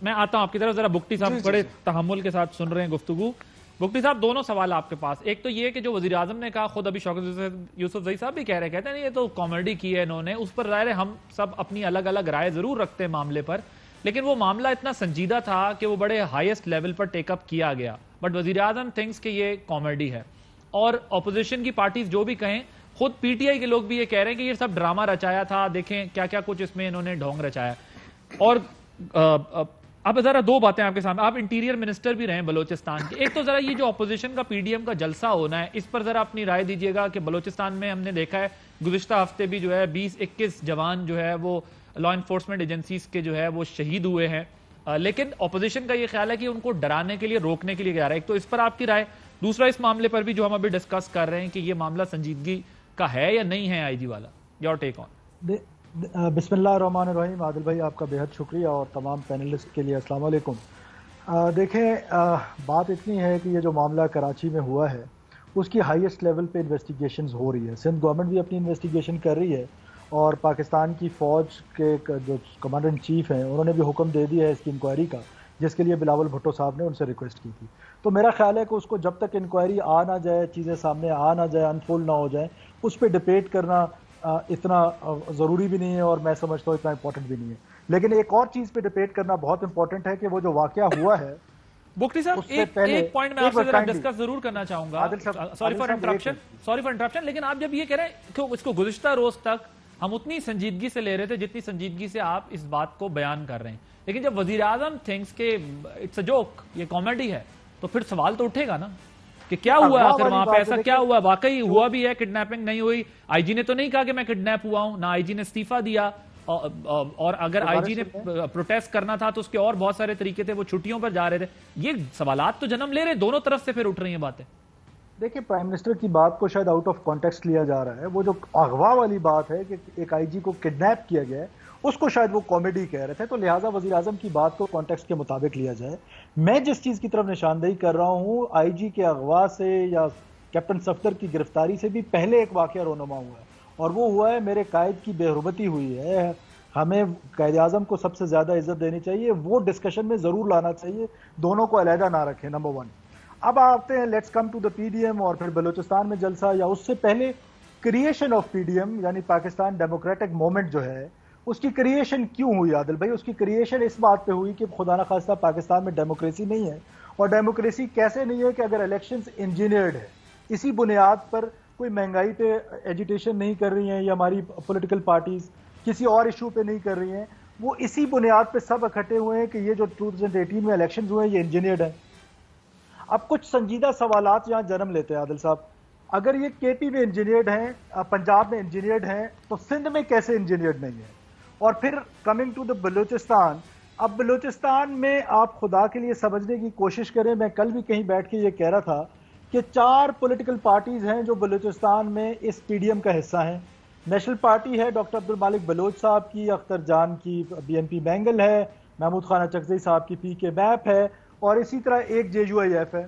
میں آتا ہوں آپ کی طرف، ذرا بگٹی صاحب بڑے تحمل کے ساتھ سن رہے ہیں گفتگو. بگٹی صاحب دونوں سوال آپ کے پاس. ایک تو یہ کہ جو وزیر اعظم نے کہا، خود ابھی شوکت یوسف زئی صاحب بھی کہہ رہے، کہتے ہیں یہ تو کامیڈی کی ہے انہوں نے، اس پر ظاہر ہے ہم سب اپنی الگ الگ رائے ضرور رکھتے ہیں معاملے پر، لیکن وہ معاملہ اتنا سنجیدہ تھا کہ وہ بڑے ہائیسٹ لیول پر ٹیک اپ کیا گیا. بٹ وزیر اعظم تھنکس کہ یہ کامیڈی ہے، اور اپوزیشن کی پارٹیز جو بھی کہیں، خود پی ٹی آئی کے لوگ بھی یہ کہہ رہے ہیں کہ یہ سب ڈرامہ رچایا تھا، دیکھیں کیا کیا کچھ اس میں انہوں نے ڈھونگ رچایا. اور اب ذرا دو باتیں آپ کے سامنے، آپ انٹیریئر منسٹر بھی رہے ہیں بلوچستان کے. ایک تو ذرا یہ جو اپوزیشن کا پی ڈی ایم کا جلسہ ہونا ہے، اس پر ذرا اپنی رائے دیجیے گا کہ بلوچستان میں ہم نے دیکھا ہے گزشتہ ہفتے بھی جو ہے 20-21 جوان جو ہے وہ لا انفورسمنٹ ایجنسیز کے جو ہے وہ شہید ہوئے ہیں، لیکن اپوزیشن کا یہ خیال ہے کہ ان کو ڈرانے کے لیے، روکنے کے لیے کیا رہا ہے. ایک تو اس پر آپ کی رائے. دوسرا اس معاملے پر بھی جو ہم ابھی ڈسکس کر رہے ہیں کہ یہ معاملہ سنجیدگی کا ہے یا نہیں ہے، آئی جی والا، یور ٹیک آن. بسم اللہ الرحمن الرحیم. عادل بھائی آپ کا بہت شکریہ، اور تمام پینلسٹ کے لیے السلام علیکم. دیکھیں بات اتنی ہے کہ یہ جو معاملہ کراچی میں ہوا ہے اس کی ہائیسٹ لیول پہ انویسٹیگیشنز ہو رہی ہے. سندھ گورنمنٹ بھی اپنی انویسٹیگیشن کر رہی ہے، اور پاکستان کی فوج کے جو کمانڈر ان چیف ہیں انہوں نے بھی حکم دے دیا ہے اس کی انکوائری کا، جس کے لیے بلاول بھٹو صاحب نے ان سے ریکویسٹ کی تھی. تو میرا خیال ہے کہ اس کو جب تک انکوائری آ نہ جائے، چیزیں سامنے آ نہ جائے، انفولڈ نہ ہو جائیں، اس پہ ڈبیٹ کرنا اتنا ضروری بھی نہیں ہے، اور میں سمجھتا ہوں اتنا امپورٹنٹ بھی نہیں ہے. لیکن ایک اور چیز پہ ڈبیٹ کرنا بہت امپورٹنٹ ہے کہ وہ جو واقعہ ہوا ہے. بگٹی صاحب ایک پوائنٹ میں آپ سے ذرا ڈسکس ضرور کرنا چاہوں گا، سوری فار انٹرپشن، لیکن آپ جب یہ کہہ رہے ہیں کہ اس کو گزشتہ روز تک ہم اتنی سنجیدگی سے لے رہے تھے جتنی سنجیدگی سے آپ اس بات کو بیان کر رہے ہیں، لیکن جب وزیر اعظم تھنکس کہ اٹس اے جوک، یہ کامیڈی ہے، تو پھر سوال تو اٹھے گا نا کہ کیا ہوا آخر وہاں پہ، ایسا کیا ہوا، واقعی ہوا بھی ہے، کڈنیپنگ نہیں ہوئی، آئی جی نے تو نہیں کہا کہ میں کڈنیپ ہوا ہوں، نہ آئی جی نے استعفیٰ دیا، اور اگر آئی جی نے پروٹیسٹ کرنا تھا تو اس کے اور بہت سارے طریقے تھے، وہ چھٹیوں پر جا رہے تھے. یہ سوالات تو جنم لے رہے، دونوں طرف سے پھر اٹھ رہی ہیں باتیں. دیکھیں پرائم منسٹر کی بات کو شاید آؤٹ آف کانٹیکسٹ لیا جا رہا ہے. وہ جو اغوا والی بات ہے کہ ایک آئی جی کو کڈنیپ کیا گیا ہے، اس کو شاید وہ کامیڈی کہہ رہے تھے، تو لہٰذا وزیر اعظم کی بات کو کانٹیکسٹ کے مطابق لیا جائے. میں جس چیز کی طرف نشاندہی کر رہا ہوں، آئی جی کے اغوا سے یا کیپٹن صفدر کی گرفتاری سے بھی پہلے ایک واقعہ رونما ہوا ہے، اور وہ ہوا ہے میرے قائد کی بے حرمتی ہوئی ہے. ہمیں قائد اعظم کو سب سے زیادہ عزت دینی چاہیے، وہ ڈسکشن میں ضرور لانا چاہیے، دونوں کو علیحدہ نہ رکھیں، نمبر 1. اب آتے ہیں let's come to the P D M, اور پھر بلوچستان میں جلسہ، یا اس سے پہلے creation of P D M یعنی پاکستان ڈیموکریٹک مومنٹ جو ہے، اس کی کریشن کیوں ہوئی عادل بھائی؟ اس کی کریشن اس بات پہ ہوئی کہ خدا نخواستہ پاکستان میں ڈیموکریسی نہیں ہے. اور ڈیموکریسی کیسے نہیں ہے کہ اگر الیکشنز انجینئرڈ ہے، اسی بنیاد پر کوئی مہنگائی پہ ایجیٹیشن نہیں کر رہی ہیں، یا ہماری پولیٹیکل پارٹیز کسی اور ایشو پہ نہیں کر رہی ہیں، وہ اسی بنیاد پہ سب اکٹھے ہوئے ہیں کہ یہ جو 2018 میں الیکشنز ہوئے ہیں یہ انجینئرڈ ہیں. اب کچھ سنجیدہ سوالات یہاں جنم لیتے ہیں عادل صاحب. اگر یہ کے پی میں انجینئرڈ ہیں، پنجاب میں انجینئرڈ ہیں، تو سندھ میں کیسے انجینئرڈ نہیں ہے؟ اور پھر کمنگ ٹو دا بلوچستان، اب بلوچستان میں آپ خدا کے لیے سمجھنے کی کوشش کریں. میں کل بھی کہیں بیٹھ کے یہ کہہ رہا تھا کہ 4 پولیٹیکل پارٹیز ہیں جو بلوچستان میں اس پی ڈی ایم کا حصہ ہیں. نیشنل پارٹی ہے ڈاکٹر عبد المالک بلوچ صاحب کی، اختر جان کی بی این پی بینگل ہے، محمود خان اچکزئی صاحب کی پی کے میپ ہے، اور اسی طرح ایک جے یو آئی ایف ہے.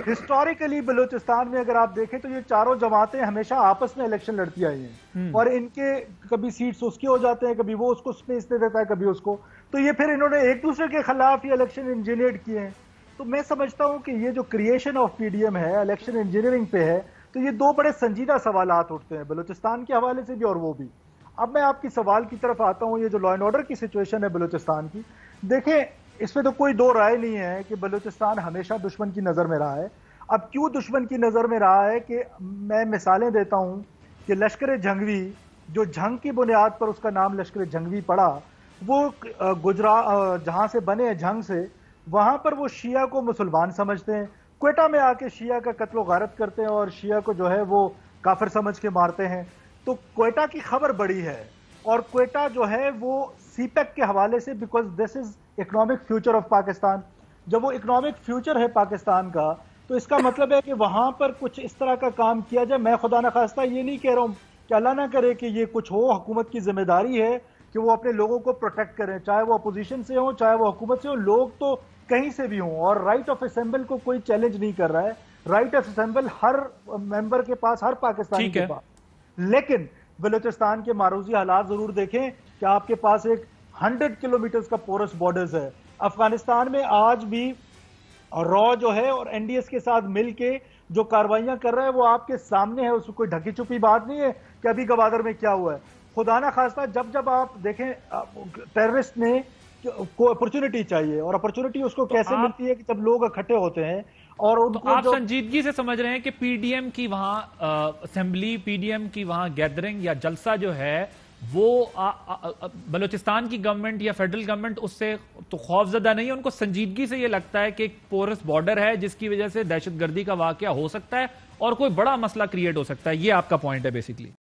ہسٹوریکلی بلوچستان میں اگر آپ دیکھیں تو یہ چاروں جماعتیں ہمیشہ آپس میں الیکشن لڑتی آئی ہیں، اور ان کے کبھی سیٹس اس کے ہو جاتے ہیں، کبھی وہ اس کو سپیس دے دیتا ہے، کبھی اس کو. تو یہ پھر انہوں نے ایک دوسرے کے خلاف یہ الیکشن انجینئرڈ کیے ہیں. تو میں سمجھتا ہوں کہ یہ جو creation of P D M ہے، الیکشن انجینئرنگ پہ ہے، تو یہ 2 بڑے سنجیدہ سوالات اٹھتے ہیں بلوچستان کے حوالے سے بھی اور وہ بھی. اب میں آپ کی سوال کی طرف آتا ہوں. یہ جو لا اینڈ آرڈر کی سچویشن ہے بلوچستان کی، دیکھیں اس میں تو کوئی 2 رائے نہیں ہے کہ بلوچستان ہمیشہ دشمن کی نظر میں رہا ہے. اب کیوں دشمن کی نظر میں رہا ہے کہ میں مثالیں دیتا ہوں کہ لشکر جھنگوی، جو جھنگ کی بنیاد پر اس کا نام لشکر جھنگوی پڑا، وہ جہاں سے بنے ہیں جھنگ سے، وہاں پر وہ شیعہ کو مسلمان سمجھتے ہیں. کوئٹہ میں آ کے شیعہ کا قتل و غارت کرتے ہیں اور شیعہ کو جو ہے وہ کافر سمجھ کے مارتے ہیں. تو کوئٹہ کی خبر بڑی ہے، اور کوئٹہ جو ہے وہ سی پیک کے حوالے سے، because this is economic future of Pakistan. جب وہ اکنامک فیوچر ہے پاکستان کا، تو اس کا مطلب ہے کہ وہاں پر کچھ اس طرح کا کام کیا جائے. میں خدا نخواستہ یہ نہیں کہہ رہا ہوں کہ اللہ نہ کرے کہ یہ کچھ ہو، حکومت کی ذمہ داری ہے کہ وہ اپنے لوگوں کو پروٹیکٹ کریں، چاہے وہ اپوزیشن سے ہوں چاہے وہ حکومت سے ہوں. لوگ تو کہیں سے بھی ہوں، اور رائٹ آف اسمبل کو کوئی چیلنج نہیں کر رہا ہے. رائٹ آف اسمبل ہر ممبر کے پاس، ہر پاکستانی کے پاس. لیکن بلوچستان کے معروضی حالات ضرور دیکھیں کہ آپ کے پاس ایک 100 کلومیٹرز کا پورس بارڈرز ہے. افغانستان میں آج بھی را جو ہے اور این ڈی ایس کے ساتھ مل کے جو کاروائیاں کر رہا ہے وہ آپ کے سامنے ہے، اس میں کوئی ڈھکی چھپی بات نہیں ہے کہ ابھی گوادر میں کیا ہوا ہے. خدا نہ خواستہ جب آپ دیکھیں ٹیررسٹ نے کو اپرچونٹی چاہیے، اور اپرچونٹی اس کو کیسے ملتی ہے کہ جب لوگ اکٹھے ہوتے ہیں اور ان کو آپ سنجیدگی سے سمجھ رہے ہیں کہ پی ڈی ایم کی وہاں اسمبلی، پی ڈی ایم کی وہاں گیدرنگ یا جلسہ جو ہے وہ بلوچستان کی گورنمنٹ یا فیڈرل گورنمنٹ اس سے تو خوف زدہ نہیں ہے؟ ان کو سنجیدگی سے یہ لگتا ہے کہ ایک پورس بارڈر ہے جس کی وجہ سے دہشت گردی کا واقعہ ہو سکتا ہے اور کوئی بڑا مسئلہ کریٹ ہو سکتا ہے، یہ آپ کا پوائنٹ ہے بیسیکلی؟